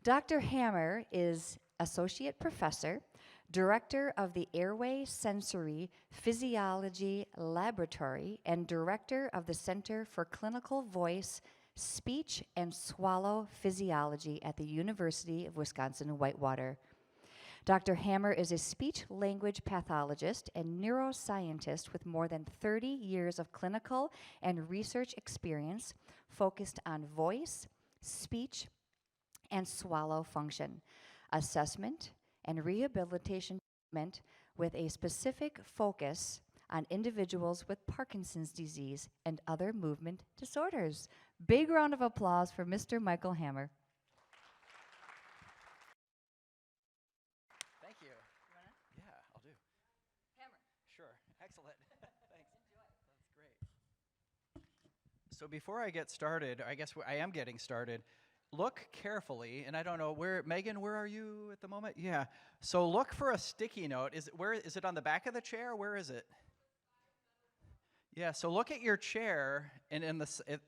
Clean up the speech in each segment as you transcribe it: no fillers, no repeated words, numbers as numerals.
Dr. Hammer is Associate Professor, Director of the Airway Sensory Physiology Laboratory, and Director of the Center for Clinical Voice, Speech, and Swallow Physiology at the University of Wisconsin-Whitewater. Dr. Hammer is a speech-language pathologist and neuroscientist with more than 30 years of clinical and research experience focused on voice, speech, and swallow function, assessment, and rehabilitation treatment with a specific focus on individuals with Parkinson's disease and other movement disorders. Big round of applause for Mr. Michael Hammer. Thank you. Yeah, I'll do. Hammer. Sure. Excellent. Thanks. That's great. So before I get started, I guess I am getting started. Look carefully, and I don't know where, Megan, where are you at the moment? Yeah. So look for a sticky note. Is it on the back of the chair? Where is it? Yeah, so look at your chair, and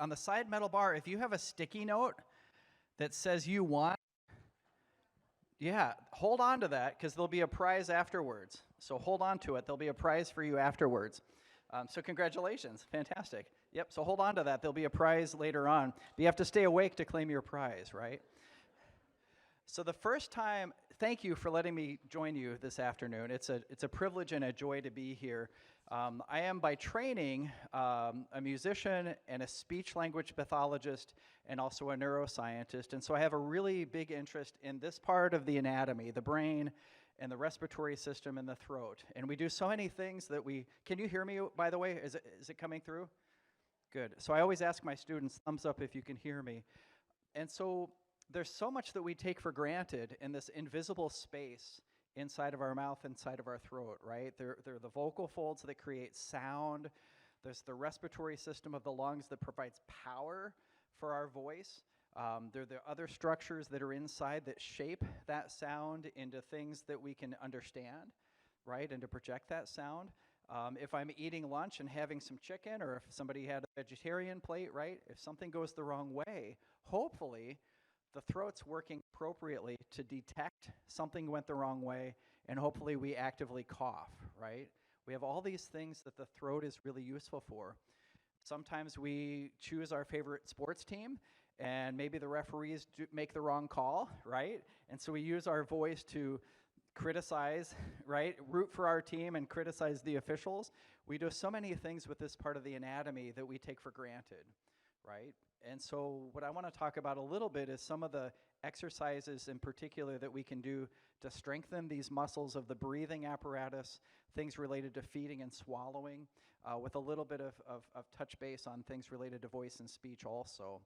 on the side metal bar, if you have a sticky note that says you won, yeah, hold on to that, because there'll be a prize afterwards. So hold on to it. There'll be a prize for you afterwards. So congratulations. Fantastic. Yep, so hold on to that. There'll be a prize later on. But you have to stay awake to claim your prize, right? So the first time, thank you for letting me join you this afternoon. It's a privilege and a joy to be here. I am by training a musician and a speech-language pathologist and also a neuroscientist. And so I have a really big interest in this part of the anatomy, the brain and the respiratory system and the throat. And we do so many things that can you hear me, by the way? Is it coming through? Good. So I always ask my students, thumbs up if you can hear me. And so there's so much that we take for granted in this invisible space inside of our mouth, inside of our throat, right? There are the vocal folds that create sound. There's the respiratory system of the lungs that provides power for our voice. There are the other structures that are inside that shape that sound into things that we can understand, right, and to project that sound. If I'm eating lunch and having some chicken, or if somebody had a vegetarian plate, right, if something goes the wrong way, hopefully the throat's working appropriately to detect something went the wrong way, and hopefully we actively cough, right? We have all these things that the throat is really useful for. Sometimes we choose our favorite sports team, and maybe the referees make the wrong call, right? And so we use our voice to criticize, right? Root for our team and criticize the officials. We do so many things with this part of the anatomy that we take for granted, right? And so what I want to talk about a little bit is some of the exercises in particular that we can do to strengthen these muscles of the breathing apparatus, things related to feeding and swallowing, with a little bit of touch base on things related to voice and speech also.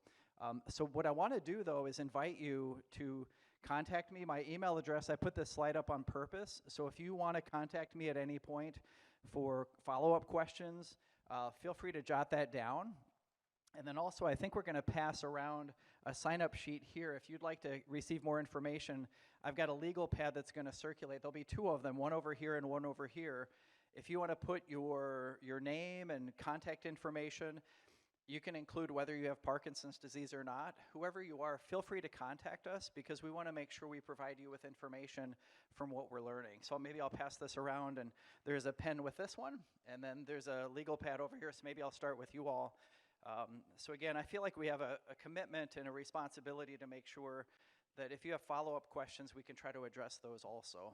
So what I want to do, though, is invite you to contact me. My email address, I put this slide up on purpose, so if you want to contact me at any point for follow-up questions, feel free to jot that down. And then also, I think we're going to pass around a sign-up sheet here. If you'd like to receive more information, I've got a legal pad that's going to circulate. There'll be two of them, one over here and one over here. If you want to put your name and contact information, you can include whether you have Parkinson's disease or not. Whoever you are, feel free to contact us, because we want to make sure we provide you with information from what we're learning. So maybe I'll pass this around, and there's a pen with this one, and then there's a legal pad over here, so maybe I'll start with you all. So again, I feel like we have a commitment and a responsibility to make sure that if you have follow-up questions, we can try to address those also.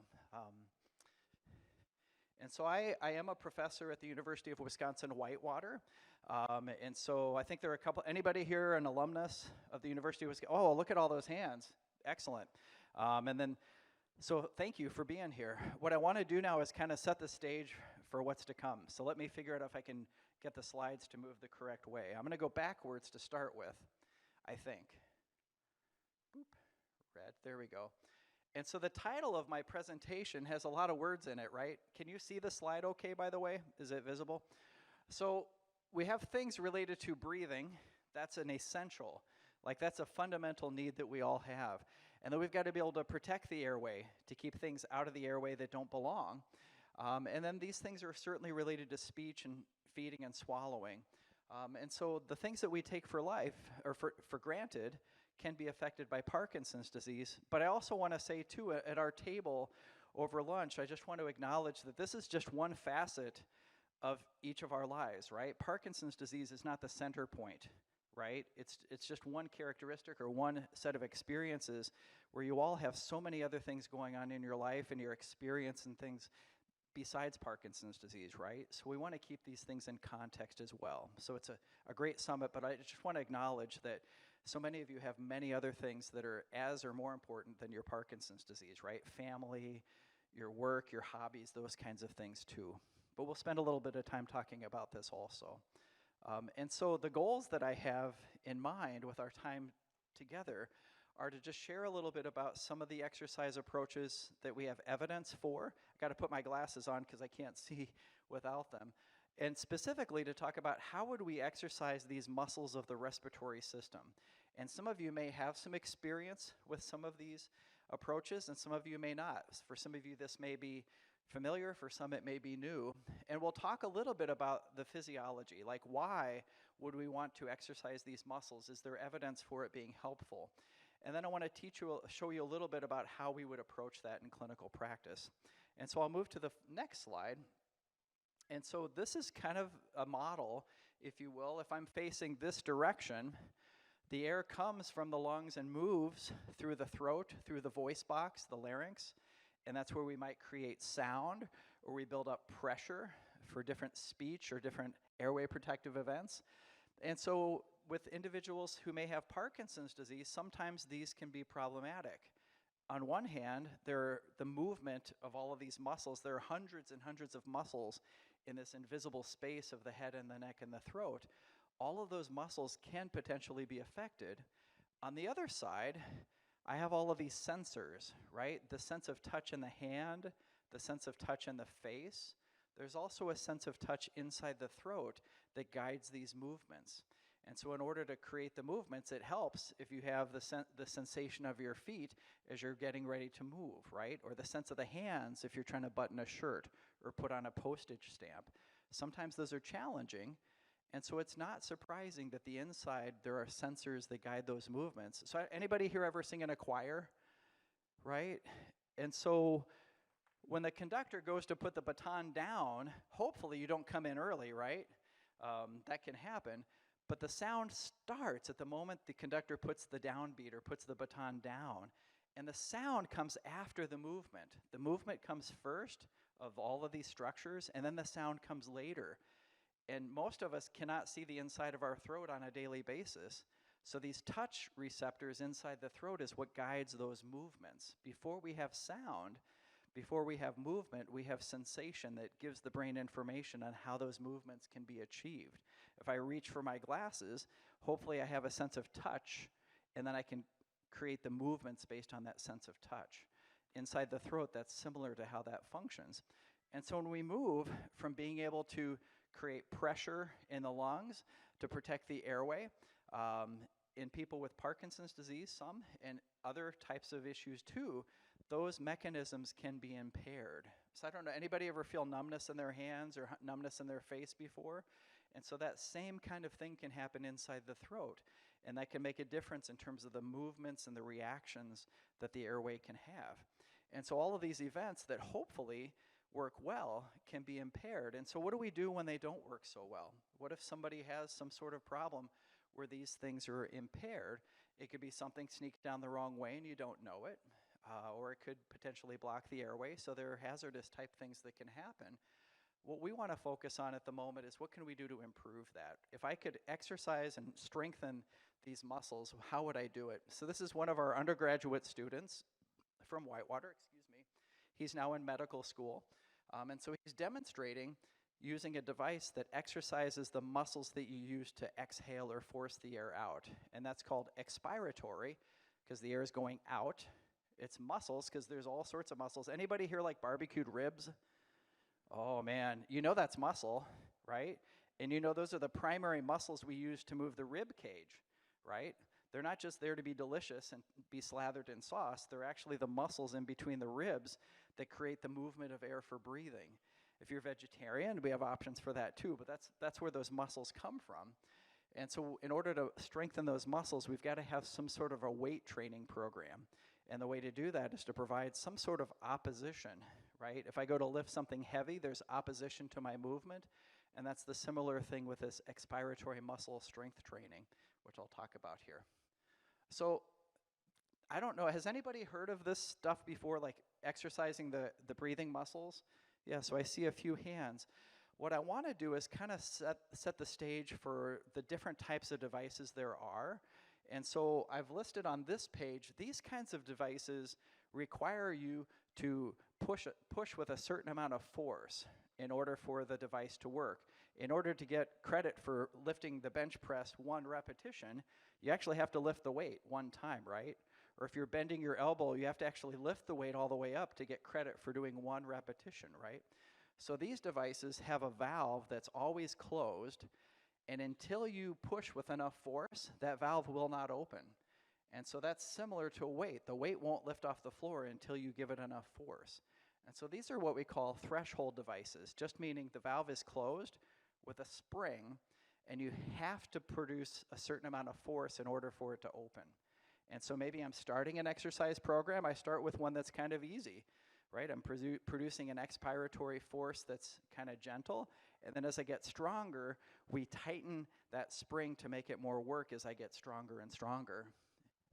And so I am a professor at the University of Wisconsin-Whitewater. And so I think there are a couple, anybody here an alumnus of the University of Wisconsin? Oh, look at all those hands. Excellent. So thank you for being here. What I want to do now is kind of set the stage for what's to come. So let me figure out if I can get the slides to move the correct way. I'm going to go backwards to start with, I think. Boop. Red, there we go. And so the title of my presentation has a lot of words in it, right? Can you see the slide okay, by the way? Is it visible? So we have things related to breathing. That's an essential. Like, that's a fundamental need that we all have. And then we've got to be able to protect the airway, to keep things out of the airway that don't belong. And then these things are certainly related to speech and feeding and swallowing. And so the things that we take for life, or for granted, can be affected by Parkinson's disease. But I also want to say, too, at our table over lunch, I just want to acknowledge that this is just one facet of each of our lives, right? Parkinson's disease is not the center point, right? It's just one characteristic or one set of experiences where you all have so many other things going on in your life and your experience and things besides Parkinson's disease, right? So we want to keep these things in context as well. So it's a great summit, but I just want to acknowledge that so many of you have many other things that are as or more important than your Parkinson's disease, right? Family, your work, your hobbies, those kinds of things too. But we'll spend a little bit of time talking about this also. And so the goals that I have in mind with our time together are to just share a little bit about some of the exercise approaches that we have evidence for. I got to put my glasses on because I can't see without them. And specifically to talk about how would we exercise these muscles of the respiratory system. And some of you may have some experience with some of these approaches, and some of you may not. For some of you, this may be familiar, for some it may be new. And we'll talk a little bit about the physiology, like why would we want to exercise these muscles? Is there evidence for it being helpful? And then I want to show you a little bit about how we would approach that in clinical practice. And so I'll move to the next slide. And so this is kind of a model, if you will. If I'm facing this direction, the air comes from the lungs and moves through the throat, through the voice box, the larynx, and that's where we might create sound, or we build up pressure for different speech or different airway protective events. And so with individuals who may have Parkinson's disease, sometimes these can be problematic. On one hand, the movement of all of these muscles, there are hundreds and hundreds of muscles in this invisible space of the head and the neck and the throat. All of those muscles can potentially be affected. On the other side, I have all of these sensors, right? The sense of touch in the hand, the sense of touch in the face. There's also a sense of touch inside the throat that guides these movements. And so in order to create the movements, it helps if you have the sensation of your feet as you're getting ready to move, right? Or the sense of the hands if you're trying to button a shirt or put on a postage stamp. Sometimes those are challenging, and so it's not surprising that the inside, there are sensors that guide those movements. So anybody here ever sing in a choir, right? And so when the conductor goes to put the baton down, hopefully you don't come in early, right? That can happen. But the sound starts at the moment the conductor puts the downbeat or puts the baton down. And the sound comes after the movement. The movement comes first of all of these structures, and then the sound comes later. And most of us cannot see the inside of our throat on a daily basis. So these touch receptors inside the throat is what guides those movements. Before we have sound, before we have movement, we have sensation that gives the brain information on how those movements can be achieved. If I reach for my glasses, hopefully I have a sense of touch, and then I can create the movements based on that sense of touch. Inside the throat, that's similar to how that functions. And so when we move from being able to create pressure in the lungs to protect the airway, in people with Parkinson's disease, some, and other types of issues too, those mechanisms can be impaired. So I don't know, anybody ever feel numbness in their hands or numbness in their face before? And so that same kind of thing can happen inside the throat, and that can make a difference in terms of the movements and the reactions that the airway can have. And so all of these events that hopefully work well can be impaired. And so what do we do when they don't work so well? What if somebody has some sort of problem where these things are impaired? It could be something sneaked down the wrong way and you don't know it, or it could potentially block the airway, so there are hazardous type things that can happen. What we want to focus on at the moment is what can we do to improve that? If I could exercise and strengthen these muscles, how would I do it? So this is one of our undergraduate students from Whitewater, He's now in medical school, and so he's demonstrating using a device that exercises the muscles that you use to exhale or force the air out, and that's called expiratory, because the air is going out. It's muscles, because there's all sorts of muscles. Anybody here like barbecued ribs? Oh man, you know that's muscle, right? And you know those are the primary muscles we use to move the rib cage, right? They're not just there to be delicious and be slathered in sauce. They're actually the muscles in between the ribs that create the movement of air for breathing. If you're vegetarian, we have options for that too, but that's where those muscles come from. And so in order to strengthen those muscles, we've got to have some sort of a weight training program. And the way to do that is to provide some sort of opposition, right? If I go to lift something heavy, there's opposition to my movement. And that's the similar thing with this expiratory muscle strength training, which I'll talk about here. So I don't know, has anybody heard of this stuff before, like exercising the breathing muscles? Yeah, so I see a few hands. What I want to do is kind of set the stage for the different types of devices there are. And so I've listed on this page, these kinds of devices require you to push with a certain amount of force in order for the device to work. In order to get credit for lifting the bench press 1 repetition, you actually have to lift the weight 1 time, right? Or if you're bending your elbow, you have to actually lift the weight all the way up to get credit for doing 1 repetition, right? So these devices have a valve that's always closed, and until you push with enough force, that valve will not open. And so that's similar to a weight. The weight won't lift off the floor until you give it enough force. And so these are what we call threshold devices, just meaning the valve is closed with a spring, and you have to produce a certain amount of force in order for it to open. And so maybe I'm starting an exercise program. I start with one that's kind of easy, right? I'm producing an expiratory force that's kind of gentle. And then as I get stronger, we tighten that spring to make it more work as I get stronger and stronger.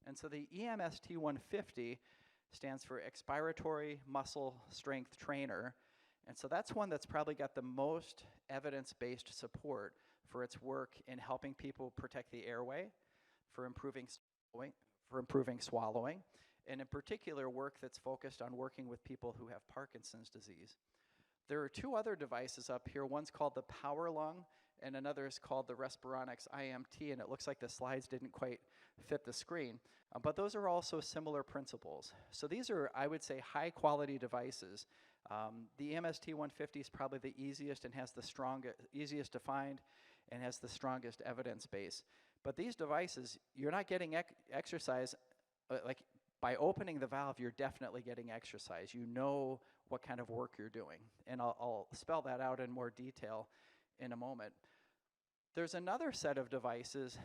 And so the EMST 150 stands for Expiratory Muscle Strength Trainer. And so that's one that's probably got the most evidence-based support for its work in helping people protect the airway, for improving swallowing, and in particular work that's focused on working with people who have Parkinson's disease. There are 2 other devices up here. One's called the Power Lung, and another is called the Respironics IMT, and it looks like the slides didn't quite fit the screen. But those are also similar principles. So these are, I would say, high-quality devices. The EMST 150 is probably the easiest and has the easiest to find and has the strongest evidence base. But these devices, you're not getting exercise, like by opening the valve, you're definitely getting exercise. You know what kind of work you're doing. And I'll spell that out in more detail in a moment. There's another set of devices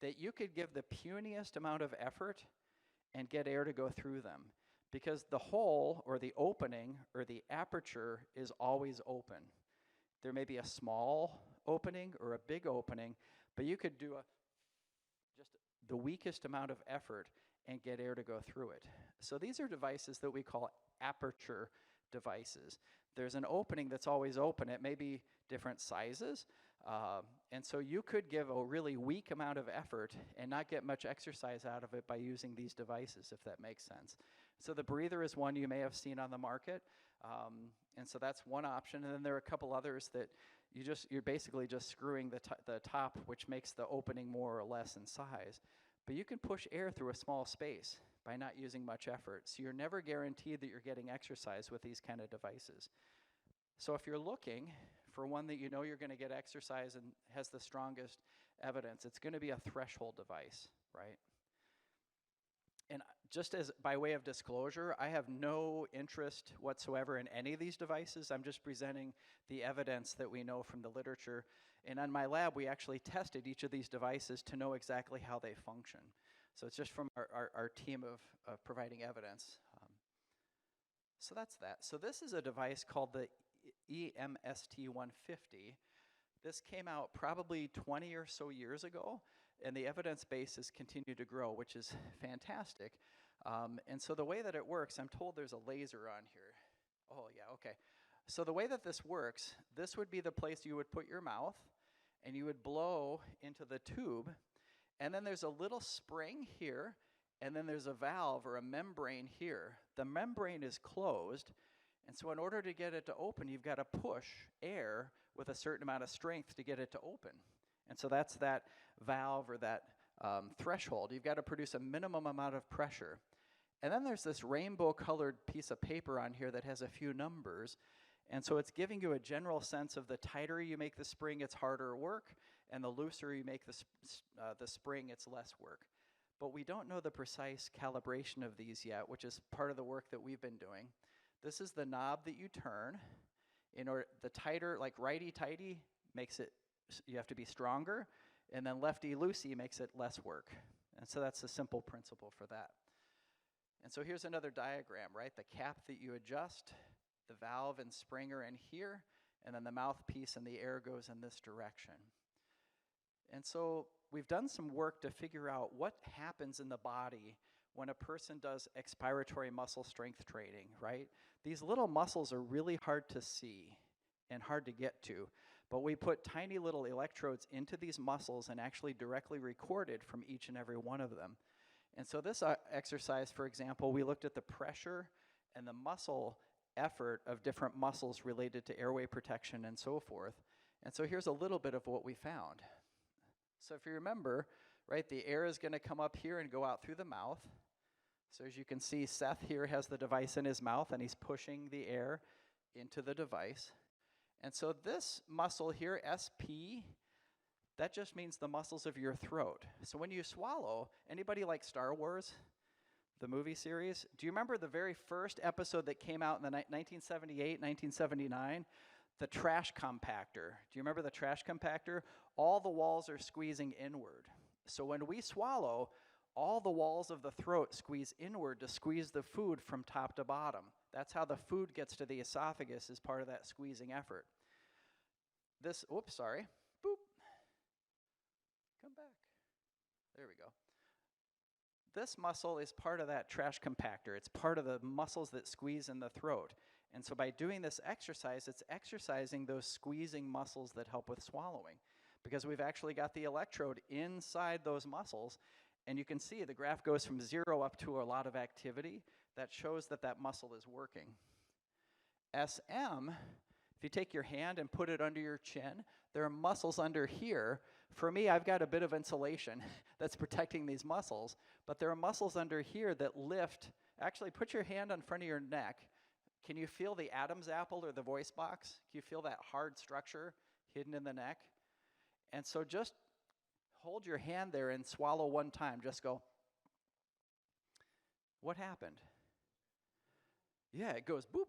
that you could give the puniest amount of effort and get air to go through them, because the hole or the opening or the aperture is always open. There may be a small opening or a big opening, but you could do just the weakest amount of effort and get air to go through it. So these are devices that we call aperture devices. There's an opening that's always open. It may be different sizes, and so you could give a really weak amount of effort and not get much exercise out of it by using these devices, if that makes sense. So the breather is one you may have seen on the market, and so that's one option. And then there are a couple others that you're basically just screwing the top, which makes the opening more or less in size. But you can push air through a small space by not using much effort. So you're never guaranteed that you're getting exercise with these kind of devices. So if you're looking for one that you know you're going to get exercise and has the strongest evidence, it's going to be a threshold device, right? And just as by way of disclosure, I have no interest whatsoever in any of these devices. I'm just presenting the evidence that we know from the literature. And on my lab, we actually tested each of these devices to know exactly how they function. So it's just from our team of providing evidence. So that's that. So this is a device called the EMST 150. This came out probably 20 or so years ago, and the evidence base has continued to grow, which is fantastic. And so the way that it works, I'm told there's a laser on here. Oh, yeah, okay. So the way that this works, this would be the place you would put your mouth, and you would blow into the tube, and then there's a little spring here, and then there's a valve or a membrane here. The membrane is closed, and so in order to get it to open, you've got to push air with a certain amount of strength to get it to open. And so that's that valve or that threshold. You've got to produce a minimum amount of pressure. And then there's this rainbow-colored piece of paper on here that has a few numbers. And so it's giving you a general sense of the tighter you make the spring, it's harder work, and the looser you make the spring, it's less work. But we don't know the precise calibration of these yet, which is part of the work that we've been doing. This is the knob that you turn. The tighter, like righty-tighty, makes it, you have to be stronger, and then lefty-loosey makes it less work. And so that's the simple principle for that. And so here's another diagram, right? The cap that you adjust, the valve and spring are in here, and then the mouthpiece and the air goes in this direction. And so we've done some work to figure out what happens in the body when a person does expiratory muscle strength training, right? These little muscles are really hard to see and hard to get to, but we put tiny little electrodes into these muscles and actually directly recorded from each and every one of them. And so this exercise, for example, we looked at the pressure and the muscle effort of different muscles related to airway protection and so forth. And so here's a little bit of what we found. So if you remember, right, the air is going to come up here and go out through the mouth. So as you can see, Seth here has the device in his mouth, and he's pushing the air into the device. And so this muscle here, SP, that just means the muscles of your throat. So when you swallow, anybody like Star Wars, the movie series? Do you remember the very first episode that came out in the 1978, 1979? The trash compactor. Do you remember the trash compactor? All the walls are squeezing inward. So when we swallow, all the walls of the throat squeeze inward to squeeze the food from top to bottom. That's how the food gets to the esophagus, as part of that squeezing effort. This, oops, sorry. Boop. Come back. There we go. This muscle is part of that trash compactor. It's part of the muscles that squeeze in the throat. And so by doing this exercise, it's exercising those squeezing muscles that help with swallowing, because we've actually got the electrode inside those muscles, and you can see the graph goes from 0 up to a lot of activity. That shows that that muscle is working. SM, if you take your hand and put it under your chin, there are muscles under here. For me, I've got a bit of insulation that's protecting these muscles, but there are muscles under here that lift. Actually, put your hand in front of your neck. Can you feel the Adam's apple or the voice box? Can you feel that hard structure hidden in the neck? And so just hold your hand there and swallow one time. Just go. What happened? Yeah, it goes boop,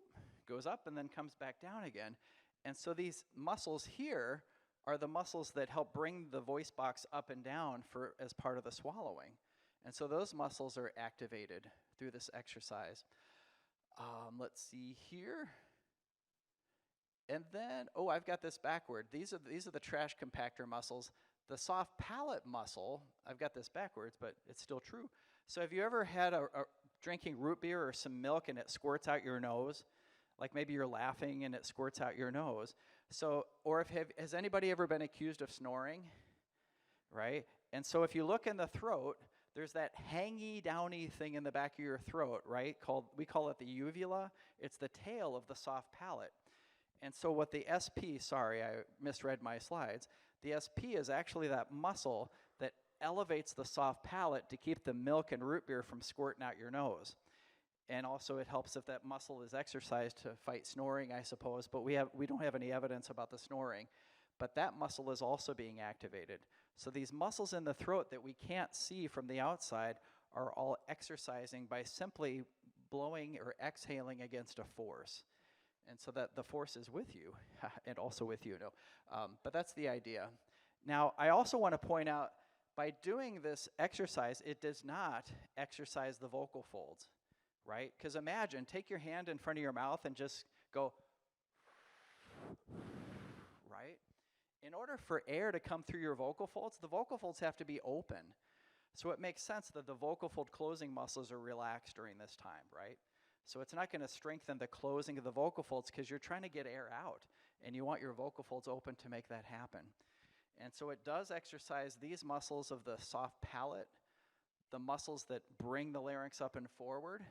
goes up and then comes back down again. And so these muscles here are the muscles that help bring the voice box up and down as part of the swallowing. And so those muscles are activated through this exercise. Let's see here. And then, I've got this backward. These are the trash compactor muscles. The soft palate muscle, I've got this backwards, but it's still true. So have you ever had drinking root beer or some milk and it squirts out your nose? Like maybe you're laughing and it squirts out your nose. So, or has anybody ever been accused of snoring? Right? And so if you look in the throat, there's that hangy, downy thing in the back of your throat, right? We call it the uvula. It's the tail of the soft palate. And so what the SP, sorry, I misread my slides. The SP is actually that muscle that elevates the soft palate to keep the milk and root beer from squirting out your nose. And also it helps if that muscle is exercised to fight snoring, I suppose, but we don't have any evidence about the snoring. But that muscle is also being activated. So these muscles in the throat that we can't see from the outside are all exercising by simply blowing or exhaling against a force. And so that the force is with you, and also with you, but that's the idea. Now, I also want to point out, by doing this exercise, it does not exercise the vocal folds, right? Because imagine, take your hand in front of your mouth and just go, right? In order for air to come through your vocal folds, the vocal folds have to be open. So it makes sense that the vocal fold closing muscles are relaxed during this time, right? So it's not going to strengthen the closing of the vocal folds because you're trying to get air out, and you want your vocal folds open to make that happen. And so it does exercise these muscles of the soft palate, the muscles that bring the larynx up and forward,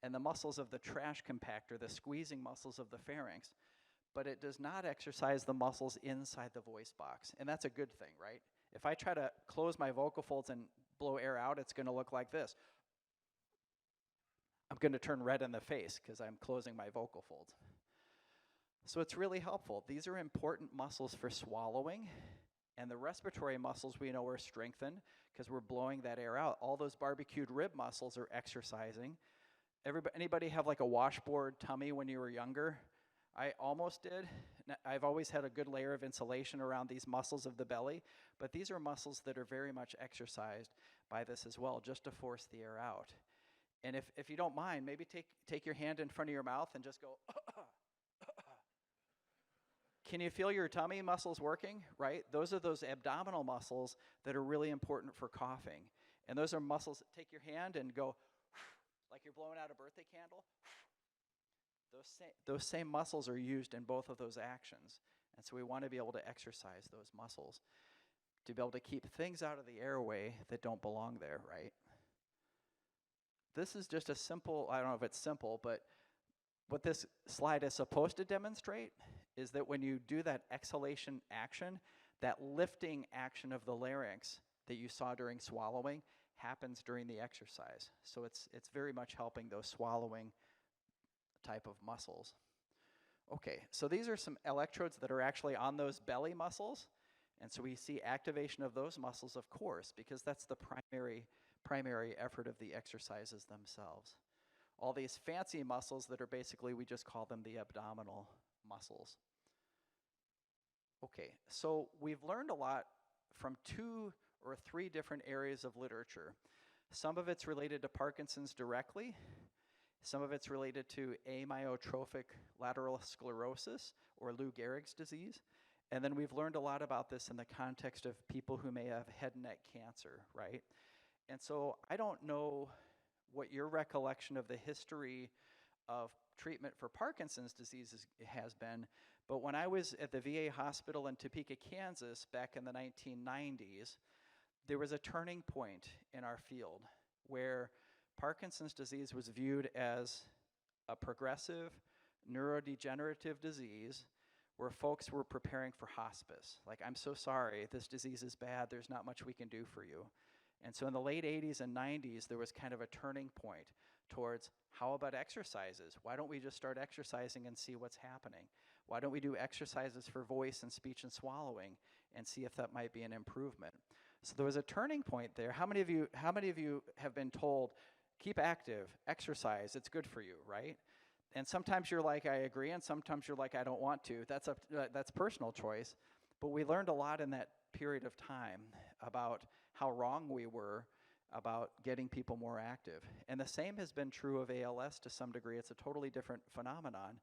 and the muscles of the trash compactor, the squeezing muscles of the pharynx. But it does not exercise the muscles inside the voice box, and that's a good thing, right? If I try to close my vocal folds and blow air out, it's going to look like this. I'm going to turn red in the face because I'm closing my vocal folds. So it's really helpful. These are important muscles for swallowing, and the respiratory muscles we know are strengthened because we're blowing that air out. All those barbecued rib muscles are exercising. Anybody have like a washboard tummy when you were younger? I almost did. I've always had a good layer of insulation around these muscles of the belly, but these are muscles that are very much exercised by this as well, just to force the air out. And if you don't mind, maybe take your hand in front of your mouth and just go, Can you feel your tummy muscles working, right? Those are those abdominal muscles that are really important for coughing. And those are muscles that take your hand and go, like you're blowing out a birthday candle. Those same muscles are used in both of those actions. And so we want to be able to exercise those muscles to be able to keep things out of the airway that don't belong there, right? This is just a simple, I don't know if it's simple, but what this slide is supposed to demonstrate is that when you do that exhalation action, that lifting action of the larynx that you saw during swallowing happens during the exercise. So it's very much helping those swallowing type of muscles. Okay, so these are some electrodes that are actually on those belly muscles. And so we see activation of those muscles, of course, because that's the primary effort of the exercises themselves. All these fancy muscles that are basically, we just call them the abdominal muscles. Okay, so we've learned a lot from 2 or 3 different areas of literature. Some of it's related to Parkinson's directly. Some of it's related to amyotrophic lateral sclerosis, or Lou Gehrig's disease. And then we've learned a lot about this in the context of people who may have head and neck cancer, right? And so I don't know what your recollection of the history of treatment for Parkinson's disease has been, but when I was at the VA hospital in Topeka, Kansas, back in the 1990s, there was a turning point in our field where Parkinson's disease was viewed as a progressive neurodegenerative disease where folks were preparing for hospice. Like, I'm so sorry, this disease is bad, there's not much we can do for you. And so in the late 80s and 90s, there was kind of a turning point towards, how about exercises? Why don't we just start exercising and see what's happening? Why don't we do exercises for voice and speech and swallowing and see if that might be an improvement? So there was a turning point there. How many of you have been told, keep active, exercise, it's good for you, right? And sometimes you're like, I agree, and sometimes you're like, I don't want to. That's personal choice. But we learned a lot in that period of time about how wrong we were about getting people more active. And the same has been true of ALS to some degree. It's a totally different phenomenon.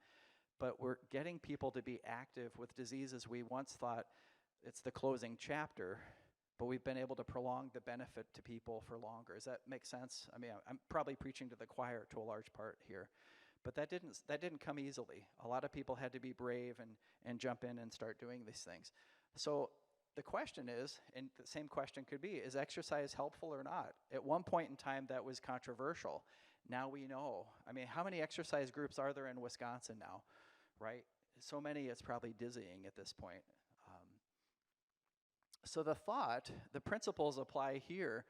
But we're getting people to be active with diseases we once thought it's the closing chapter, but we've been able to prolong the benefit to people for longer. Does that make sense? I mean, I'm probably preaching to the choir to a large part here. But that didn't come easily. A lot of people had to be brave and jump in and start doing these things. So the question is, and the same question could be, is exercise helpful or not? At one point in time, that was controversial. Now we know. I mean, how many exercise groups are there in Wisconsin now, right? So many, it's probably dizzying at this point. So the principles apply here,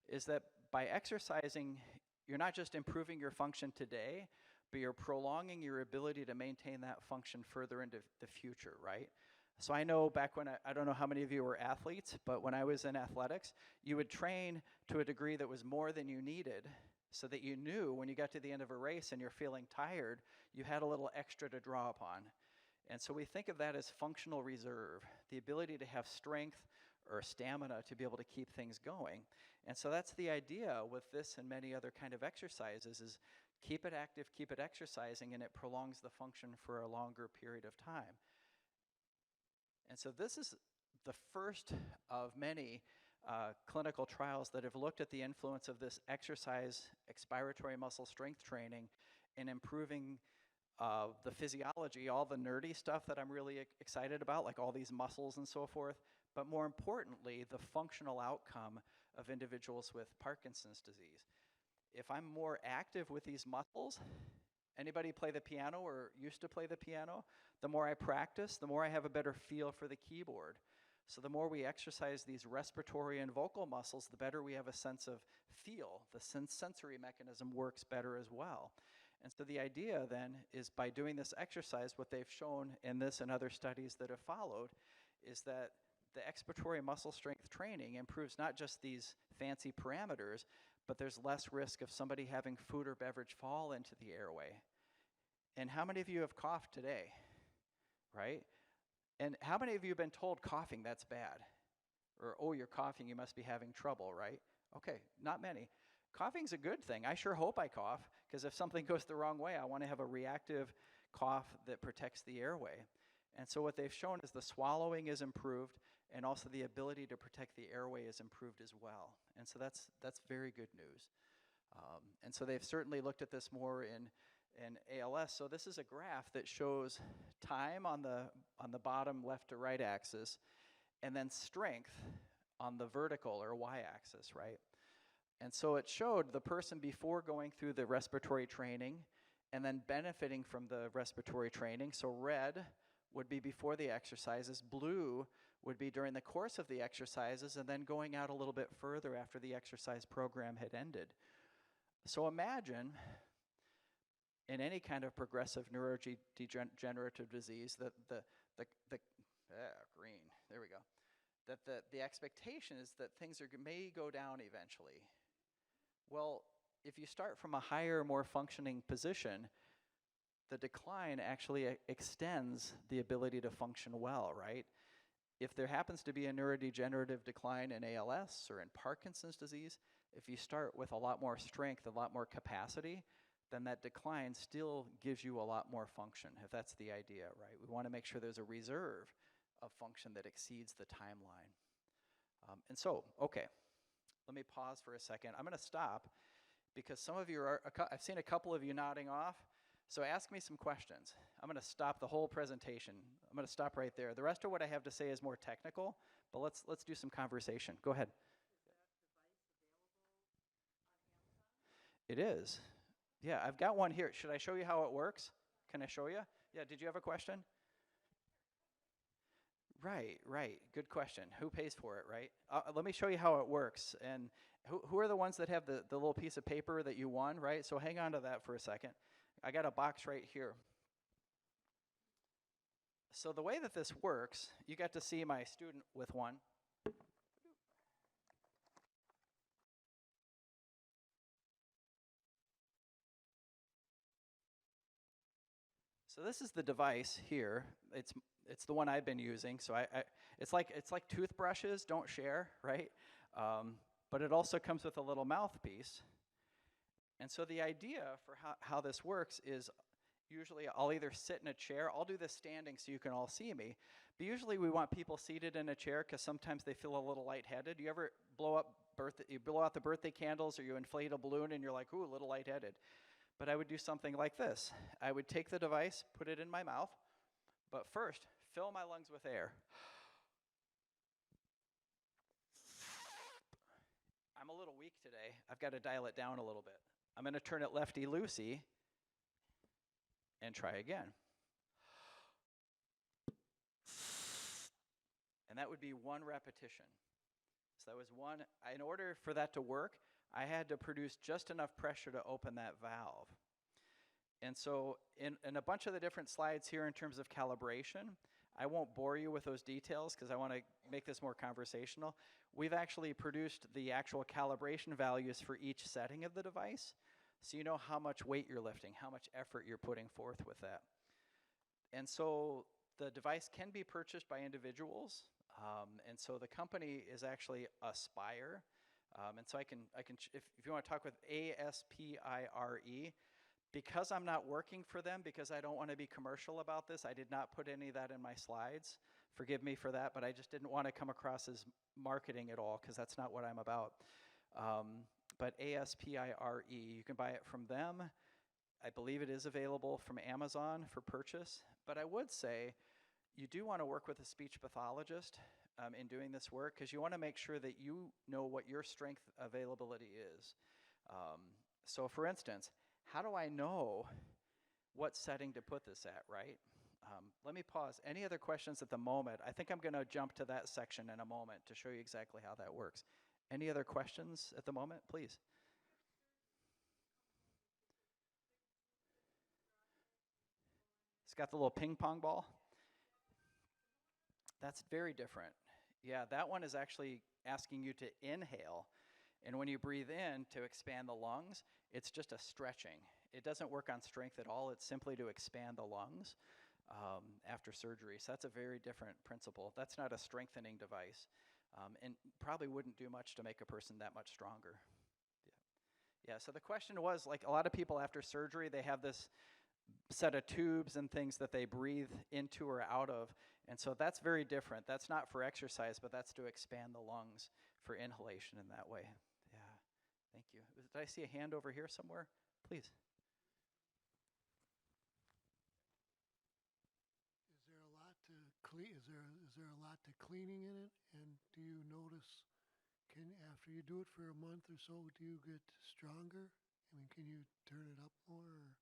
is that by exercising, you're not just improving your function today, but you're prolonging your ability to maintain that function further into the future, right? So I know back when, I don't know how many of you were athletes, but when I was in athletics, you would train to a degree that was more than you needed, so that you knew when you got to the end of a race and you're feeling tired, you had a little extra to draw upon. And so we think of that as functional reserve, the ability to have strength or stamina to be able to keep things going. And so that's the idea with this and many other kind of exercises, is keep it active, keep it exercising, and it prolongs the function for a longer period of time. And so this is the first of many clinical trials that have looked at the influence of this exercise, expiratory muscle strength training, in improving the physiology, all the nerdy stuff that I'm really excited about, like all these muscles and so forth, but more importantly, the functional outcome of individuals with Parkinson's disease. If I'm more active with these muscles, anybody play the piano or used to play the piano? The more I practice, the more I have a better feel for the keyboard. So the more we exercise these respiratory and vocal muscles, the better we have a sense of feel. The sensory mechanism works better as well. And so the idea then is, by doing this exercise, what they've shown in this and other studies that have followed is that the expiratory muscle strength training improves not just these fancy parameters, but there's less risk of somebody having food or beverage fall into the airway. And how many of you have coughed today, right? And how many of you have been told coughing, that's bad? Or, oh, you're coughing, you must be having trouble, right? Okay, not many. Coughing's a good thing. I sure hope I cough, because if something goes the wrong way, I want to have a reactive cough that protects the airway. And so what they've shown is the swallowing is improved, and also the ability to protect the airway is improved as well. And so that's very good news. And so they've certainly looked at this more in ALS. So this is a graph that shows time on the bottom left to right axis, and then strength on the vertical or y-axis, right? And so it showed the person before going through the respiratory training and then benefiting from the respiratory training. So red would be before the exercises, blue would be during the course of the exercises, and then going out a little bit further after the exercise program had ended. So imagine in any kind of progressive neurodegenerative disease that green, there we go, that the expectation is that things may go down eventually. Well, if you start from a higher, more functioning position, the decline actually extends the ability to function well, right? If there happens to be a neurodegenerative decline in ALS or in Parkinson's disease, if you start with a lot more strength, a lot more capacity, then that decline still gives you a lot more function, if that's the idea, right? We want to make sure there's a reserve of function that exceeds the timeline. And so, okay, let me pause for a second. I'm going to stop because some of you I've seen a couple of you nodding off, so ask me some questions. I'm going to stop the whole presentation. I'm going to stop right there. The rest of what I have to say is more technical, but let's do some conversation. Go ahead. It is. Yeah, I've got one here. Should I show you how it works? Can I show you? Yeah, did you have a question? Right. Good question. Who pays for it, right? Let me show you how it works. And who are the ones that have the little piece of paper that you won, right? So hang on to that for a second. I got a box right here. So the way that this works, you got to see my student with one. So this is the device here. It's the one I've been using. So it's like toothbrushes, don't share, right? But it also comes with a little mouthpiece. And so the idea for how this works is usually I'll either sit in a chair. I'll do this standing so you can all see me. But usually we want people seated in a chair because sometimes they feel a little lightheaded. You ever blow out the birthday candles, or you inflate a balloon and you're like, ooh, a little lightheaded. But I would do something like this. I would take the device, put it in my mouth, but first, fill my lungs with air. I'm a little weak today. I've got to dial it down a little bit. I'm going to turn it lefty-loosey and try again. And that would be one repetition. So that was one. In order for that to work, I had to produce just enough pressure to open that valve. And so in a bunch of the different slides here in terms of calibration, I won't bore you with those details because I want to make this more conversational. We've actually produced the actual calibration values for each setting of the device, so you know how much weight you're lifting, how much effort you're putting forth with that. And so the device can be purchased by individuals, and so the company is actually Aspire. And so if you want to talk with ASPIRE, because I'm not working for them, because I don't want to be commercial about this, I did not put any of that in my slides. Forgive me for that, but I just didn't want to come across as marketing at all, because that's not what I'm about. But ASPIRE, you can buy it from them. I believe it is available from Amazon for purchase. But I would say you do want to work with a speech pathologist in doing this work, because you want to make sure that you know what your strength availability is. So for instance, how do I know what setting to put this at, right? Let me pause. Any other questions at the moment? I think I'm going to jump to that section in a moment to show you exactly how that works. Any other questions at the moment, please? It's got the little ping pong ball. That's very different. Yeah, that one is actually asking you to inhale. And when you breathe in to expand the lungs, it's just a stretching. It doesn't work on strength at all. It's simply to expand the lungs. after surgery. So that's a very different principle. That's not a strengthening device, and probably wouldn't do much to make a person that much stronger. Yeah, so the question was, like, a lot of people after surgery, they have this set of tubes and things that they breathe into or out of, and so that's very different. That's not for exercise, but that's to expand the lungs for inhalation in that way. Yeah, thank you. Did I see a hand over here somewhere? Please. Is there a lot to clean? Is there a lot to cleaning in it? And do you notice? After you do it for a month or so, do you get stronger? I mean, can you turn it up more? Or?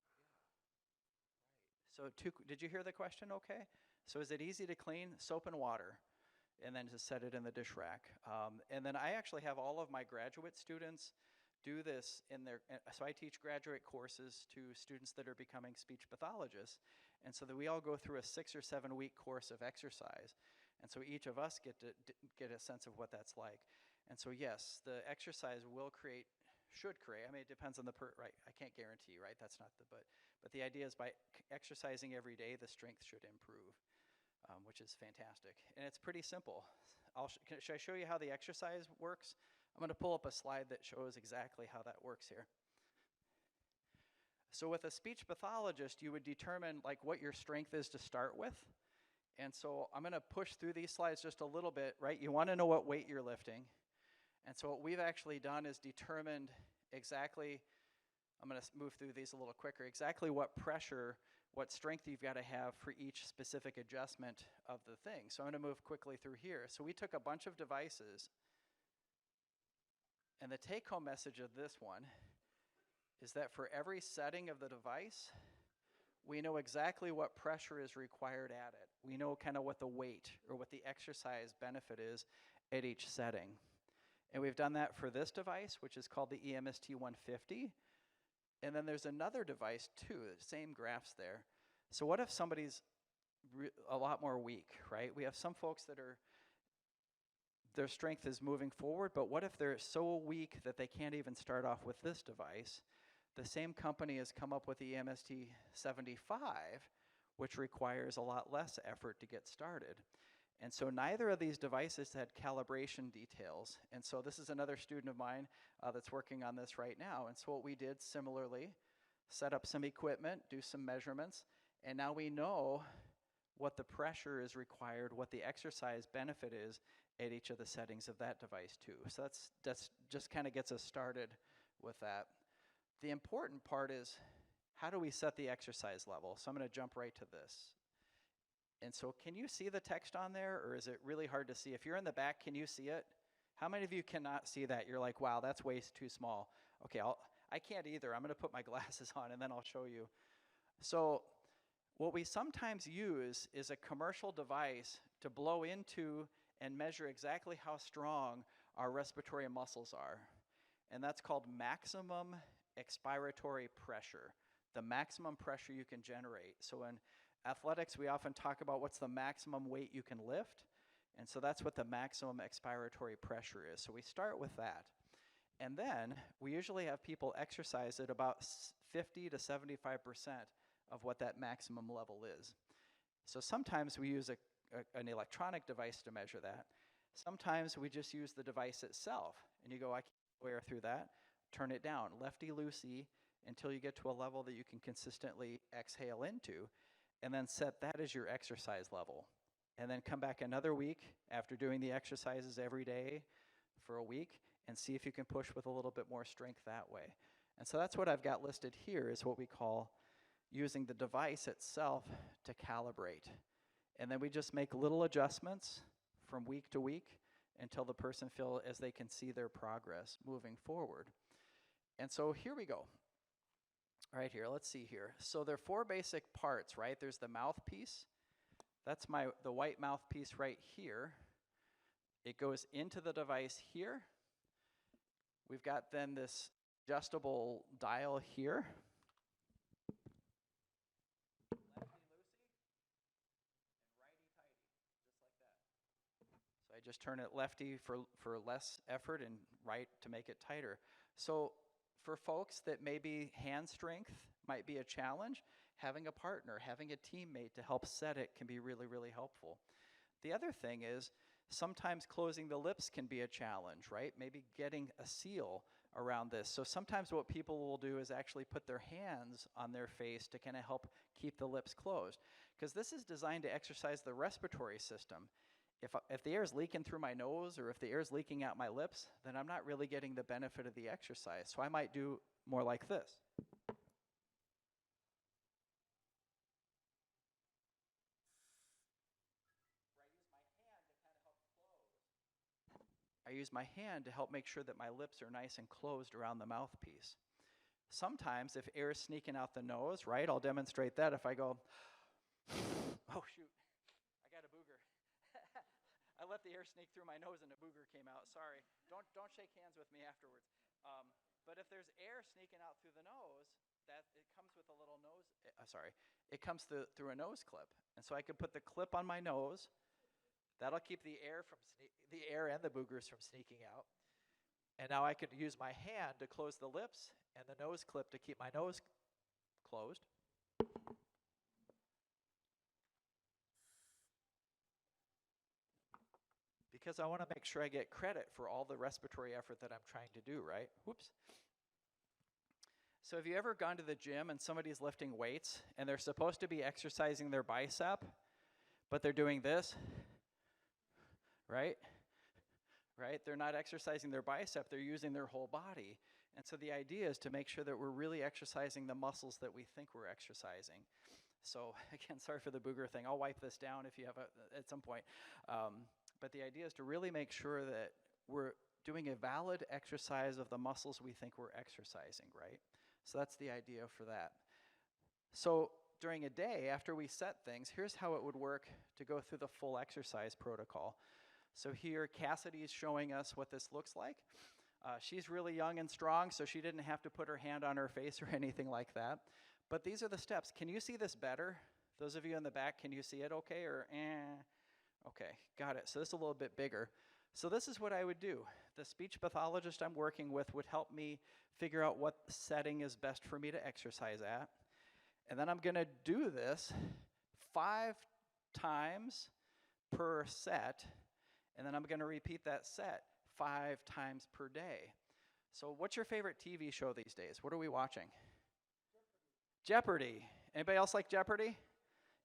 So did you hear the question okay? So is it easy to clean? Soap and water, and then just set it in the dish rack. And then I actually have all of my graduate students do this in their, so I teach graduate courses to students that are becoming speech pathologists. And so that we all go through a 6 or 7 week course of exercise. And so each of us get to get a sense of what that's like. And so yes, the exercise should create, I mean, it depends on right, I can't guarantee, right? That's not but the idea is by exercising every day, the strength should improve, which is fantastic. And it's pretty simple. Should I show you how the exercise works? I'm gonna pull up a slide that shows exactly how that works here. So with a speech pathologist, you would determine like what your strength is to start with. And so I'm gonna push through these slides just a little bit, right? You wanna know what weight you're lifting. And so what we've actually done is determined exactly, I'm going to move through these a little quicker, exactly what pressure, what strength you've got to have for each specific adjustment of the thing. So I'm going to move quickly through here. So we took a bunch of devices, and the take-home message of this one is that for every setting of the device, we know exactly what pressure is required at it. We know kind of what the weight or what the exercise benefit is at each setting. And we've done that for this device, which is called the EMST 150. And then there's another device too, the same graphs there. So what if somebody's a lot more weak, right? We have some folks that their strength is moving forward, but what if they're so weak that they can't even start off with this device? The same company has come up with the EMST 75, which requires a lot less effort to get started. And so neither of these devices had calibration details. And so this is another student of mine that's working on this right now. And so what we did similarly, set up some equipment, do some measurements, and now we know what the pressure is required, what the exercise benefit is at each of the settings of that device too. So that's just kind of gets us started with that. The important part is, how do we set the exercise level? So I'm going to jump right to this. And so can you see the text on there, or is it really hard to see? If you're in the back, can you see it? How many of you cannot see that? You're like, wow, that's way too small. Okay, I can't either. I'm going to put my glasses on, and then I'll show you. So what we sometimes use is a commercial device to blow into and measure exactly how strong our respiratory muscles are. And that's called maximum expiratory pressure, the maximum pressure you can generate. So in athletics, we often talk about what's the maximum weight you can lift, and so that's what the maximum expiratory pressure is. So we start with that, and then we usually have people exercise at about 50 to 75% of what that maximum level is. So sometimes we use an electronic device to measure that. Sometimes we just use the device itself, and you go, I can't wear through that. Turn it down, lefty-loosey, until you get to a level that you can consistently exhale into, and then set that as your exercise level. And then come back another week after doing the exercises every day for a week and see if you can push with a little bit more strength that way. And so that's what I've got listed here, is what we call using the device itself to calibrate. And then we just make little adjustments from week to week until the person feels as they can see their progress moving forward. And so here we go. Right here, let's see here. So there are 4 basic parts, right? There's the mouthpiece. That's the white mouthpiece right here. It goes into the device here. We've got then this adjustable dial here. Lefty-loosey and righty-tighty, just like that. So I just turn it lefty for less effort and right to make it tighter. So for folks that maybe hand strength might be a challenge, having a partner, having a teammate to help set it can be really, really helpful. The other thing is sometimes closing the lips can be a challenge, right? Maybe getting a seal around this. So sometimes what people will do is actually put their hands on their face to kind of help keep the lips closed. Because this is designed to exercise the respiratory system. If the air is leaking through my nose or if the air is leaking out my lips, then I'm not really getting the benefit of the exercise. So I might do more like this. I use my hand to help make sure that my lips are nice and closed around the mouthpiece. Sometimes if air is sneaking out the nose, right, I'll demonstrate that if I go, oh shoot, I got a booger. I let the air sneak through my nose and a booger came out, sorry. Don't shake hands with me afterwards. But if there's air sneaking out through the nose, it comes with a little nose, it comes through a nose clip. And so I could put the clip on my nose. That'll keep the air and the boogers from sneaking out. And now I could use my hand to close the lips and the nose clip to keep my nose closed. Because I want to make sure I get credit for all the respiratory effort that I'm trying to do, right? Whoops. So have you ever gone to the gym and somebody's lifting weights and they're supposed to be exercising their bicep, but they're doing this? Right? They're not exercising their bicep, they're using their whole body. And so the idea is to make sure that we're really exercising the muscles that we think we're exercising. So again, sorry for the booger thing. I'll wipe this down if you have at some point. But the idea is to really make sure that we're doing a valid exercise of the muscles we think we're exercising, right? So that's the idea for that. So during a day, after we set things, here's how it would work to go through the full exercise protocol. So here, Cassidy is showing us what this looks like. She's really young and strong, so she didn't have to put her hand on her face or anything like that. But these are the steps. Can you see this better? Those of you in the back, can you see it okay? Or Okay, got it. So this is a little bit bigger. So this is what I would do. The speech pathologist I'm working with would help me figure out what setting is best for me to exercise at. And then I'm going to do this 5 times per set. And then I'm going to repeat that set 5 times per day. So what's your favorite TV show these days? What are we watching? Jeopardy. Anybody else like Jeopardy?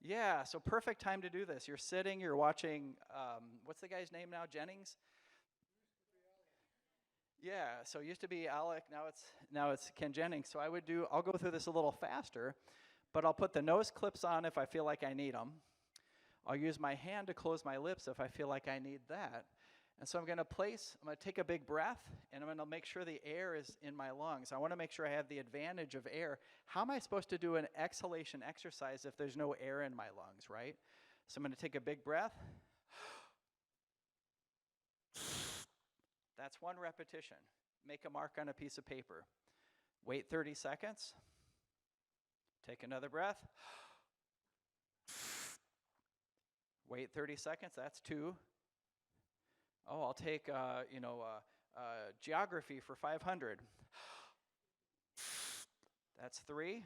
Yeah, so perfect time to do this. You're sitting, you're watching, what's the guy's name now, Jennings? Yeah, so it used to be Alec, now it's Ken Jennings. So I'll go through this a little faster, but I'll put the nose clips on if I feel like I need them. I'll use my hand to close my lips if I feel like I need that. And so I'm going to take a big breath, and I'm going to make sure the air is in my lungs. I want to make sure I have the advantage of air. How am I supposed to do an exhalation exercise if there's no air in my lungs, right? So I'm going to take a big breath. That's 1 repetition. Make a mark on a piece of paper. Wait 30 seconds. Take another breath. Wait 30 seconds. That's 2. Oh, I'll take, geography for 500. That's 3.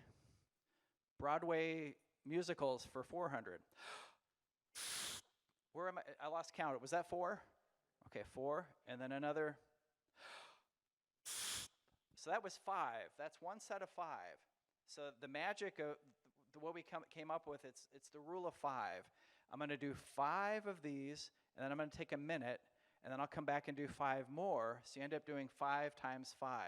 Broadway musicals for 400. Where am I? I lost count. Was that 4? Okay, 4. And then another. So that was 5. That's 1 set of 5. So the magic of what we came up with, it's the rule of 5. I'm going to do 5 of these, and then I'm going to take a minute, and then I'll come back and do 5 more. So you end up doing 5 times 5,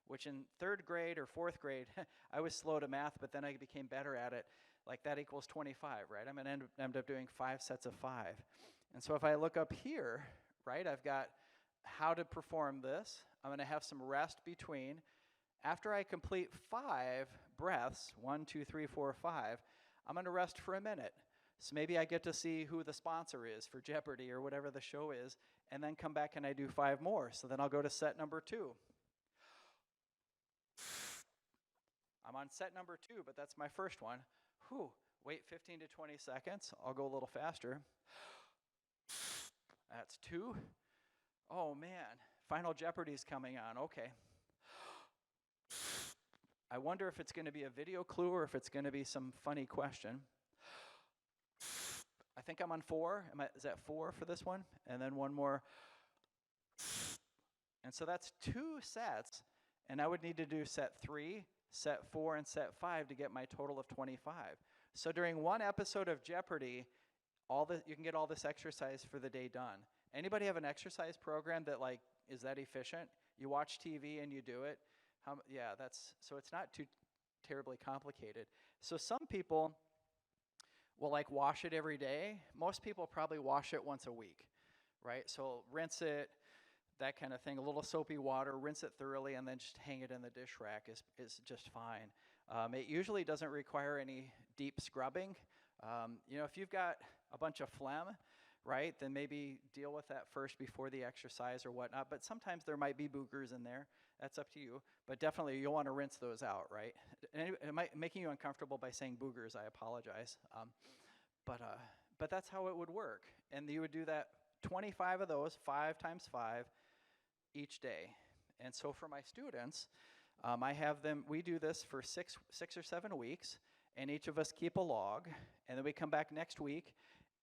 which in 3rd grade or 4th grade, I was slow to math, but then I became better at it. Like that equals 25, right? I'm going to end up doing 5 sets of 5. And so if I look up here, right, I've got how to perform this. I'm going to have some rest between. After I complete 5 breaths, 1, 2, 3, 4, 5, I'm going to rest for a minute. So maybe I get to see who the sponsor is for Jeopardy or whatever the show is, and then come back and I do 5 more. So then I'll go to set number 2. I'm on set number 2, but that's my first one. Whew. Wait 15 to 20 seconds. I'll go a little faster. That's 2. Oh, man. Final Jeopardy's coming on. Okay. I wonder if it's going to be a video clue or if it's going to be some funny question. I think I'm on 4. Is that 4 for this one? And then one more. And so that's 2 sets, and I would need to do set 3, set 4, and set 5 to get my total of 25. So during one episode of Jeopardy, you can get all this exercise for the day done. Anybody have an exercise program that like is that efficient? You watch TV and you do it. So it's not too terribly complicated. So some people will like wash it every day. Most people probably wash it once a week, right? So rinse it, that kind of thing, a little soapy water, rinse it thoroughly, and then just hang it in the dish rack is just fine. It usually doesn't require any deep scrubbing. If you've got a bunch of phlegm, right, then maybe deal with that first before the exercise or whatnot. But sometimes there might be boogers in there. That's up to you. But definitely you'll want to rinse those out, right? And am I making you uncomfortable by saying boogers? I apologize. But that's how it would work. And you would do that 25 of those, 5 times 5, each day. And so for my students, I have them, we do this for six or 7 weeks, and each of us keep a log, and then we come back next week,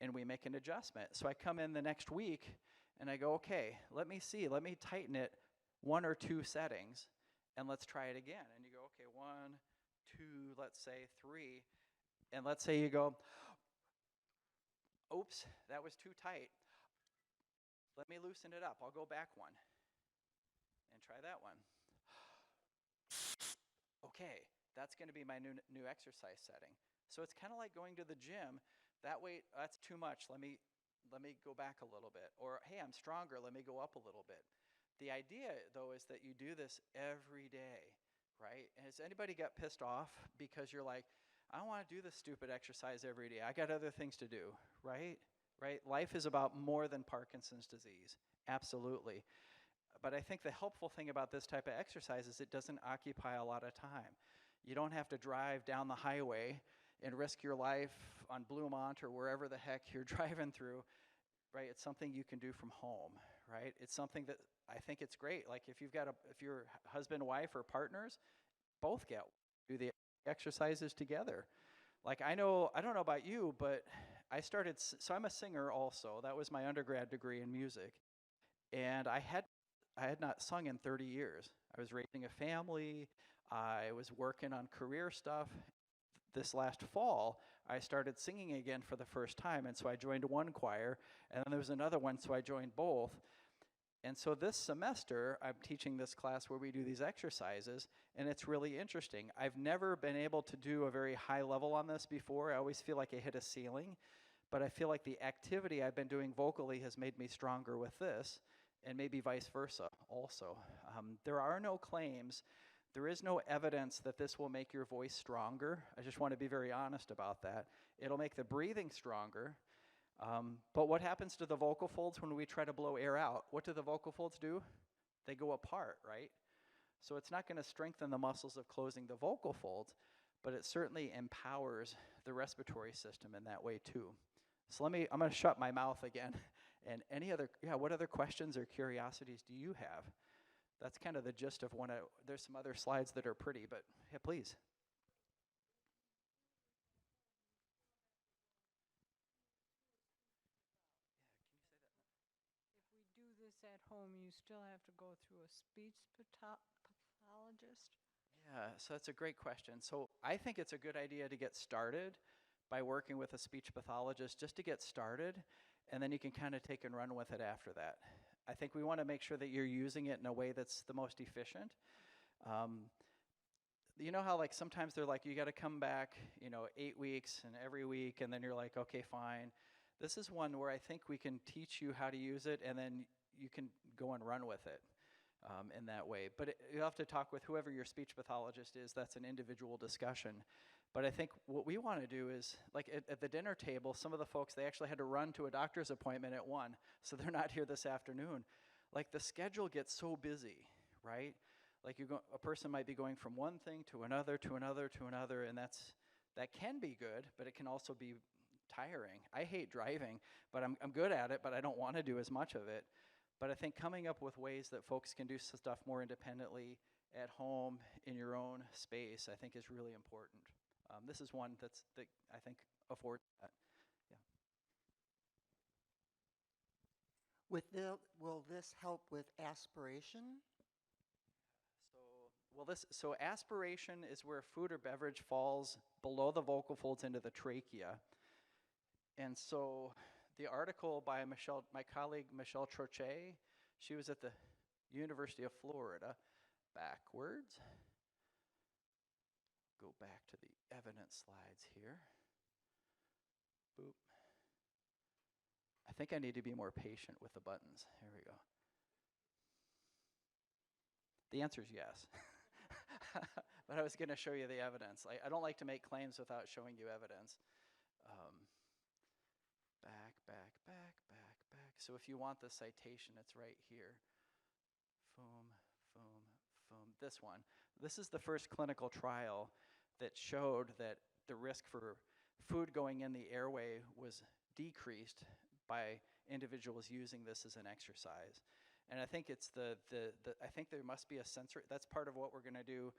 and we make an adjustment. So I come in the next week, and I go, okay, let me tighten it 1 or 2 settings, and let's try it again. And you go, okay, 1, 2, let's say 3, and let's say you go, oops, that was too tight. Let me loosen it up. I'll go back 1 and try that one. Okay, that's going to be my new exercise setting. So it's kind of like going to the gym. That way, that's too much. Let me go back a little bit. Or, hey, I'm stronger. Let me go up a little bit. The idea, though, is that you do this every day, right? And has anybody got pissed off because you're like, I don't want to do this stupid exercise every day. I got other things to do, right? Right? Life is about more than Parkinson's disease. Absolutely. But I think the helpful thing about this type of exercise is it doesn't occupy a lot of time. You don't have to drive down the highway and risk your life on Bluemont or wherever the heck you're driving through, right? It's something you can do from home, right? It's something that I think it's great. Like if you're husband, wife, or partners, both do the exercises together. Like I don't know about you, but so I'm a singer also. That was my undergrad degree in music. And I had not sung in 30 years. I was raising a family. I was working on career stuff. This last fall, I started singing again for the first time, and so I joined one choir, and then there was another one, so I joined both. And so this semester, I'm teaching this class where we do these exercises, and it's really interesting. I've never been able to do a very high level on this before. I always feel like I hit a ceiling, but I feel like the activity I've been doing vocally has made me stronger with this, and maybe vice versa also. There are no claims. There is no evidence that this will make your voice stronger. I just want to be very honest about that. It'll make the breathing stronger. But what happens to the vocal folds when we try to blow air out? What do the vocal folds do? They go apart, right? So it's not going to strengthen the muscles of closing the vocal folds, but it certainly empowers the respiratory system in that way too. So I'm going to shut my mouth again. And what other questions or curiosities do you have? That's kind of the gist of there's some other slides that are pretty, but yeah, please. If we do this at home, you still have to go through a speech pathologist? Yeah, so that's a great question. So I think it's a good idea to get started by working with a speech pathologist just to get started, and then you can kind of take and run with it after that. I think we want to make sure that you're using it in a way that's the most efficient. You know how like sometimes they're like, you got to come back, 8 weeks and every week, and then you're like, okay, fine. This is one where I think we can teach you how to use it, and then you can go and run with it in that way. But you'll have to talk with whoever your speech pathologist is. That's an individual discussion. But I think what we want to do is, like at the dinner table, some of the folks, they actually had to run to a doctor's appointment at 1, so they're not here this afternoon. Like the schedule gets so busy, right? Like a person might be going from one thing to another, to another, to another, and that can be good, but it can also be tiring. I hate driving, but I'm good at it, but I don't want to do as much of it. But I think coming up with ways that folks can do stuff more independently at home in your own space, I think is really important. This is one that I think affords that. Yeah. Will this help with aspiration? So aspiration is where food or beverage falls below the vocal folds into the trachea. And so the article by my colleague Michelle Trochet, she was at the University of Florida, backwards. Go back to the evidence slides here. Boop. I think I need to be more patient with the buttons. Here we go. The answer is yes. But I was going to show you the evidence. I don't like to make claims without showing you evidence. Back. So if you want the citation, it's right here. Foom. This one. This is the first clinical trial that showed that the risk for food going in the airway was decreased by individuals using this as an exercise. And I think it's I think there must be a sensory, that's part of what we're going to do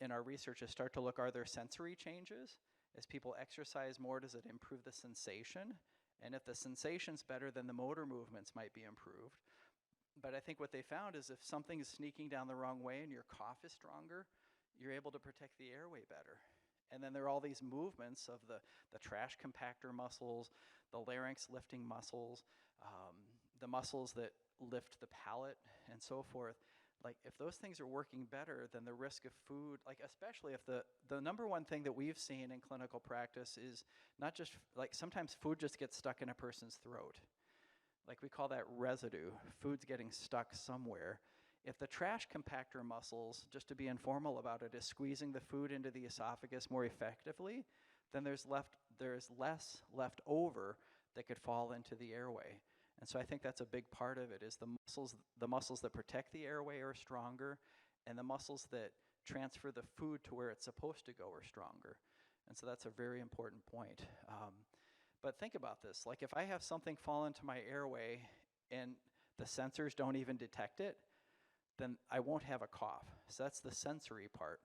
in our research, is start to look, are there sensory changes? As people exercise more, does it improve the sensation? And if the sensation's better, then the motor movements might be improved. But I think what they found is if something is sneaking down the wrong way and your cough is stronger, you're able to protect the airway better. And then there are all these movements of the trash compactor muscles, the larynx lifting muscles, the muscles that lift the palate, and so forth. Like, if those things are working better, then the risk of food, like especially if the number one thing that we've seen in clinical practice is not just, like sometimes food just gets stuck in a person's throat. Like we call that residue. Food's getting stuck somewhere. If the trash compactor muscles, just to be informal about it, is squeezing the food into the esophagus more effectively, then there's less left over that could fall into the airway. And so I think that's a big part of it, is the muscles that protect the airway are stronger, and the muscles that transfer the food to where it's supposed to go are stronger. And so that's a very important point. But think about this, like if I have something fall into my airway and the sensors don't even detect it, then I won't have a cough. So that's the sensory part.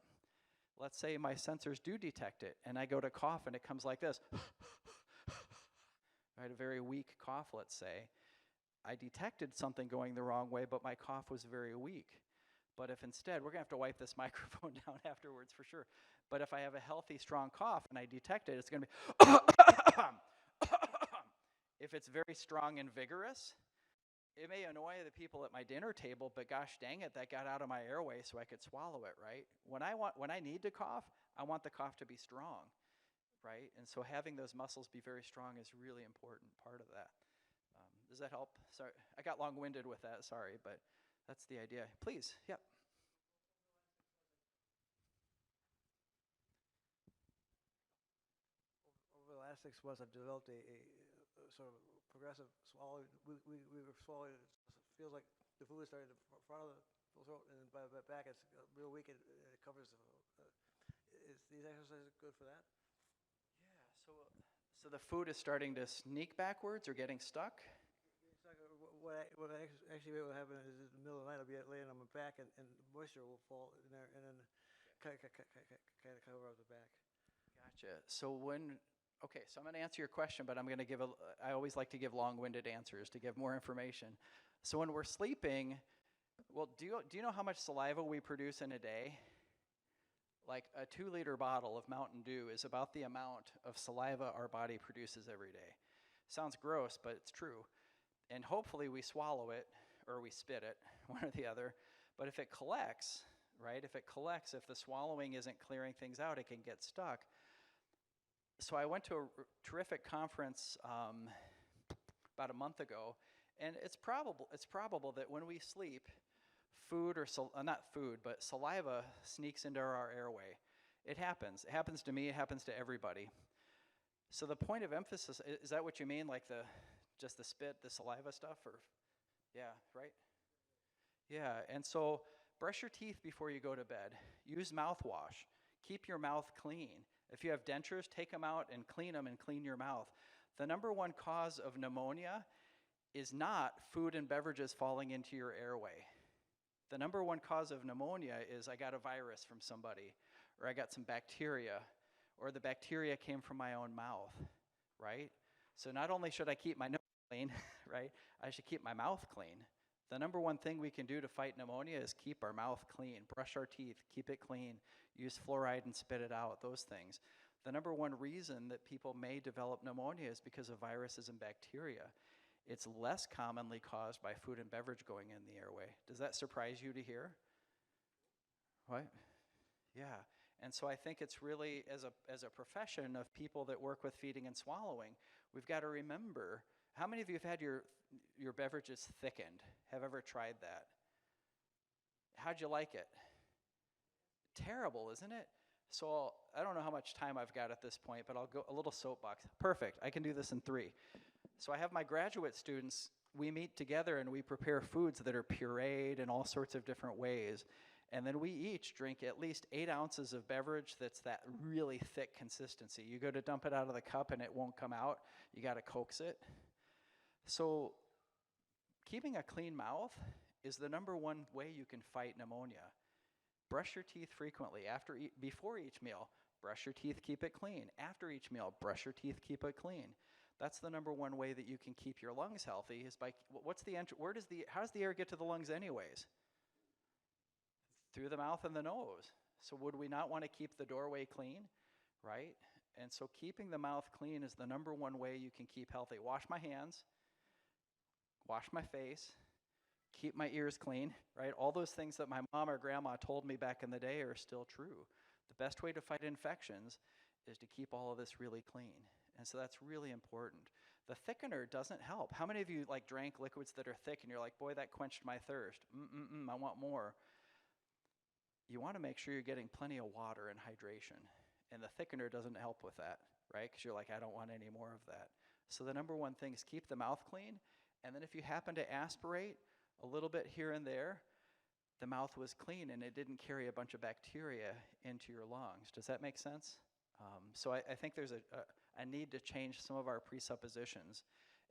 Let's say my sensors do detect it, and I go to cough and it comes like this. Right, a very weak cough, let's say. I detected something going the wrong way, but my cough was very weak. But if instead, we're gonna have to wipe this microphone down afterwards for sure. But if I have a healthy, strong cough and I detect it, it's gonna be if it's very strong and vigorous, it may annoy the people at my dinner table, but gosh dang it, that got out of my airway so I could swallow it, right? When I need to cough, I want the cough to be strong, right? And so having those muscles be very strong is really important part of that. Does that help? Sorry, I got long-winded with that, sorry, but that's the idea. Please, yep. Over the last 6 months, I've developed a sort of progressive swallowing. We were swallowing. It feels like the food is starting to front of the throat, and then by the back, it's real weak, and it covers. Is these exercises good for that? Yeah. So the food is starting to sneak backwards or getting stuck. What actually will happen is in the middle of the night, I'll be laying on my back, and moisture will fall in there, and then kind of cover up the back. Gotcha. So so I'm going to answer your question, but I'm going to I always like to give long-winded answers to give more information. So when we're sleeping, well, do you know how much saliva we produce in a day? Like a 2-liter bottle of Mountain Dew is about the amount of saliva our body produces every day. Sounds gross, but it's true. And hopefully we swallow it or we spit it, one or the other. But if it collects, right, if the swallowing isn't clearing things out, it can get stuck. So I went to a terrific conference about a month ago, and it's probable that when we sleep, but saliva sneaks into our airway. It happens. It happens to me. It happens to everybody. So the point of emphasis, is that what you mean, like just the spit, the saliva stuff, or? Yeah, right? Yeah, and so brush your teeth before you go to bed. Use mouthwash. Keep your mouth clean. If you have dentures, take them out and clean them and clean your mouth. The number one cause of pneumonia is not food and beverages falling into your airway. The number one cause of pneumonia is I got a virus from somebody, or I got some bacteria, or the bacteria came from my own mouth, right? So not only should I keep my nose clean, right, I should keep my mouth clean. The number one thing we can do to fight pneumonia is keep our mouth clean, brush our teeth, keep it clean, use fluoride and spit it out, those things. The number one reason that people may develop pneumonia is because of viruses and bacteria. It's less commonly caused by food and beverage going in the airway. Does that surprise you to hear? What? Yeah. And so I think it's really, as a profession of people that work with feeding and swallowing, we've got to remember, how many of you have had your beverages thickened? Have ever tried that? How'd you like it? Terrible, isn't it? So I don't know how much time I've got at this point, but I'll go a little soapbox. Perfect, I can do this in 3. So I have my graduate students, we meet together and we prepare foods that are pureed in all sorts of different ways. And then we each drink at least 8 ounces of beverage that's that really thick consistency. You go to dump it out of the cup and it won't come out. You got to coax it. So keeping a clean mouth is the number one way you can fight pneumonia. Brush your teeth frequently. Before each meal, brush your teeth, keep it clean. After each meal, brush your teeth, keep it clean. That's the number one way that you can keep your lungs healthy is by, how does the air get to the lungs anyways? Through the mouth and the nose. So would we not want to keep the doorway clean, right? And so keeping the mouth clean is the number one way you can keep healthy. Wash my hands, wash my face, keep my ears clean, right? All those things that my mom or grandma told me back in the day are still true. The best way to fight infections is to keep all of this really clean. And so that's really important. The thickener doesn't help. How many of you drank liquids that are thick and you're like, boy, that quenched my thirst. I want more. You want to make sure you're getting plenty of water and hydration. And the thickener doesn't help with that, right? Because you're like, I don't want any more of that. So the number one thing is keep the mouth clean. And then if you happen to aspirate a little bit here and there, the mouth was clean and it didn't carry a bunch of bacteria into your lungs. Does that make sense? So I think there's a need to change some of our presuppositions.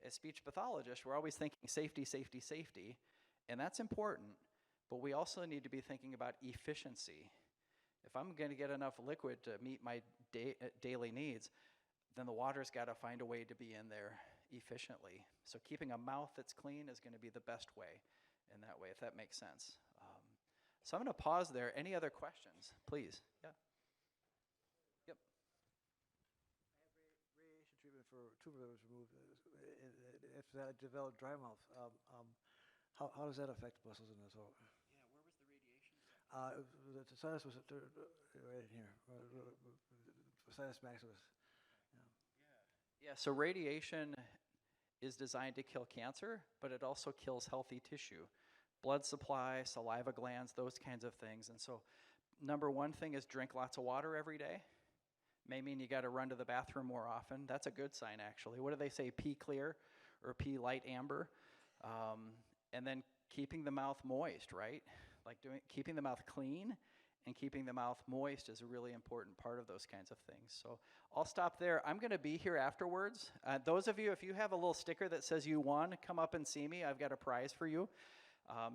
As speech pathologists, we're always thinking safety, safety, safety, and that's important, but we also need to be thinking about efficiency. If I'm going to get enough liquid to meet my daily needs, then the water's got to find a way to be in there efficiently. So keeping a mouth that's clean is going to be the best way in that way, if that makes sense. So I'm going to pause there. Any other questions? Please. Yeah. Yep. Radiation treatment for tumor that was removed. After that, I developed dry mouth. How does that affect muscles in the throat? Yeah, where was the radiation? The sinus was right in here. Sinus maximus. Yeah, so radiation is designed to kill cancer, but it also kills healthy tissue. Blood supply, saliva glands, those kinds of things. And so number one thing is drink lots of water every day. May mean you got to run to the bathroom more often. That's a good sign, actually. What do they say, pee clear or pee light amber? And then keeping the mouth moist, right? Keeping the mouth clean and keeping the mouth moist is a really important part of those kinds of things. So I'll stop there. I'm going to be here afterwards. Those of you, if you have a little sticker that says you won, come up and see me. I've got a prize for you.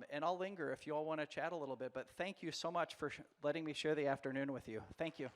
And I'll linger if you all want to chat a little bit. But thank you so much for letting me share the afternoon with you. Thank you.